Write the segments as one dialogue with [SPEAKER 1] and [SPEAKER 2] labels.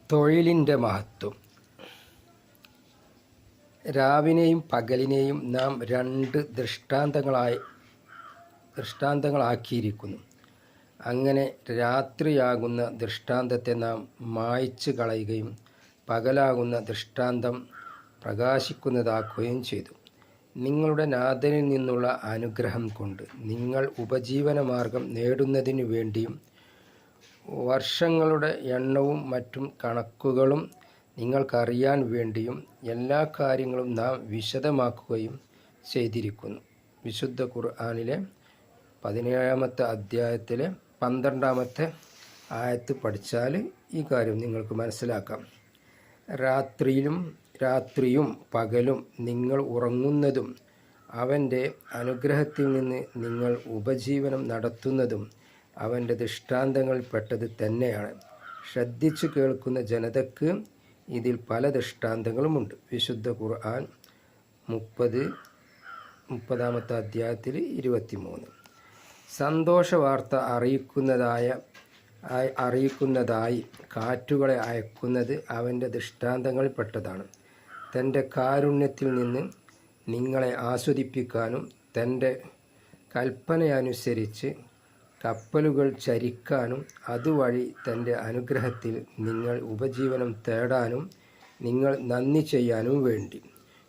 [SPEAKER 1] തൊഴിലിൻ്റെ മഹത്വം. രാവിനെയും പകലിനെയും നാം രണ്ട് ദൃഷ്ടാന്തങ്ങളാക്കിയിരിക്കുന്നു. അങ്ങനെ രാത്രിയാകുന്ന ദൃഷ്ടാന്തത്തെ നാം മായ്ച്ചു കളയുകയും പകലാകുന്ന ദൃഷ്ടാന്തം പ്രകാശിക്കുന്നതാക്കുകയും ചെയ്തു. നിങ്ങളുടെ നാഥനിൽ നിന്നുള്ള അനുഗ്രഹം കൊണ്ട് നിങ്ങൾ ഉപജീവനമാർഗം നേടുന്നതിനു വേണ്ടിയും വർഷങ്ങളുടെ എണ്ണവും മറ്റും കണക്കുകളും നിങ്ങൾക്കറിയാൻ വേണ്ടിയും എല്ലാ കാര്യങ്ങളും നാം വിശദമാക്കുകയും ചെയ്തിരിക്കുന്നു. വിശുദ്ധ ഖുർആനിലെ 17-ാമത്തെ അധ്യായത്തിലെ 12-ാമത്തെ ആയത്ത് പഠിച്ചാൽ ഈ കാര്യം നിങ്ങൾക്ക് മനസ്സിലാക്കാം. രാത്രിയും പകലും നിങ്ങൾ ഉറങ്ങുന്നതും അവൻ്റെ അനുഗ്രഹത്തിൽ നിന്ന് നിങ്ങൾ ഉപജീവനം നടത്തുന്നതും അവൻ്റെ ദൃഷ്ടാന്തങ്ങളിൽപ്പെട്ടത് തന്നെയാണ്. ശ്രദ്ധിച്ചു കേൾക്കുന്ന ജനതയ്ക്ക് ഇതിൽ പല ദൃഷ്ടാന്തങ്ങളുമുണ്ട്. വിശുദ്ധ ഖുർആൻ 30-ാമത്തെ അധ്യായത്തിൽ 23. സന്തോഷ വാർത്ത അറിയിക്കുന്നതായി കാറ്റുകളെ അയക്കുന്നത് അവൻ്റെ ദൃഷ്ടാന്തങ്ങളിൽപ്പെട്ടതാണ്. തൻ്റെ കാരുണ്യത്തിൽ നിന്ന് നിങ്ങളെ ആസ്വദിപ്പിക്കാനും തൻ്റെ കൽപ്പനയനുസരിച്ച് കപ്പലുകൾ ചരിക്കാനും അതുവഴി തൻ്റെ അനുഗ്രഹത്തിൽ നിങ്ങൾ ഉപജീവനം തേടാനും നിങ്ങൾ നന്ദി ചെയ്യാനും വേണ്ടി.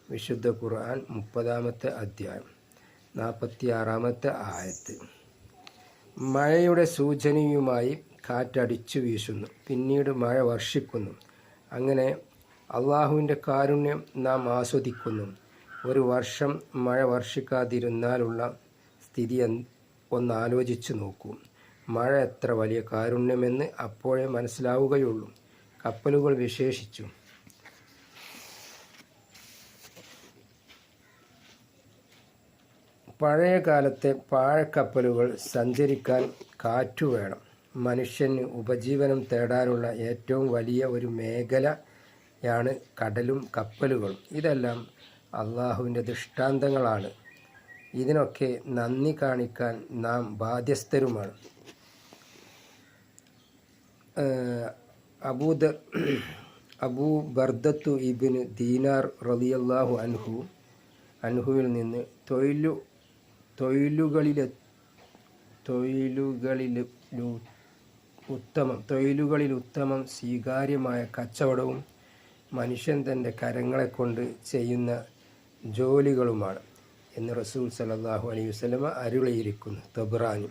[SPEAKER 1] വിശുദ്ധ ഖുർആൻ 30-ാമത്തെ അധ്യായം 46-ാമത്തെ ആയത്ത്. മഴയുടെ സൂചനയുമായി കാറ്റടിച്ചു വീശുന്നു, പിന്നീട് മഴ വർഷിക്കുന്നു. അങ്ങനെ അള്ളാഹുവിൻ്റെ കാരുണ്യം നാം ആസ്വദിക്കുന്നു. ഒരു വർഷം മഴ വർഷിക്കാതിരുന്നാലുള്ള സ്ഥിതി ഒന്നാലോചിച്ച് നോക്കൂ. മഴ എത്ര വലിയ കാരുണ്യമെന്ന് അപ്പോഴേ മനസ്സിലാവുകയുള്ളൂ. കപ്പലുകൾ വിശേഷിച്ചു. പഴയ കാലത്തെ പാഴക്കപ്പലുകൾ സഞ്ചരിക്കാൻ കാറ്റു വേണം. മനുഷ്യന് ഉപജീവനം തേടാനുള്ള ഏറ്റവും വലിയ ഒരു മേഖലയാണ് കടലും കപ്പലുകളും. ഇതെല്ലാം അള്ളാഹുവിൻ്റെ ദൃഷ്ടാന്തങ്ങളാണ്. ഇതിനൊക്കെ നന്ദി കാണിക്കാൻ നാം ബാധ്യസ്ഥരുമാണ്. അബൂ ബർദത്തു ഇബ്നു ദീനാർ റളിയല്ലാഹു അൻഹുവിൽ നിന്ന് തൊഴിലുകളിൽ ഉത്തമം സ്വീകാര്യമായ കച്ചവടവും മനുഷ്യൻ തൻ്റെ കരങ്ങളെ കൊണ്ട് ചെയ്യുന്ന ജോലികളുമാണ് എന്ന് റസൂൽ സല്ലല്ലാഹു അലൈഹി വസല്ലമ അരുളിയിരിക്കുന്നു. തബ്റാനി.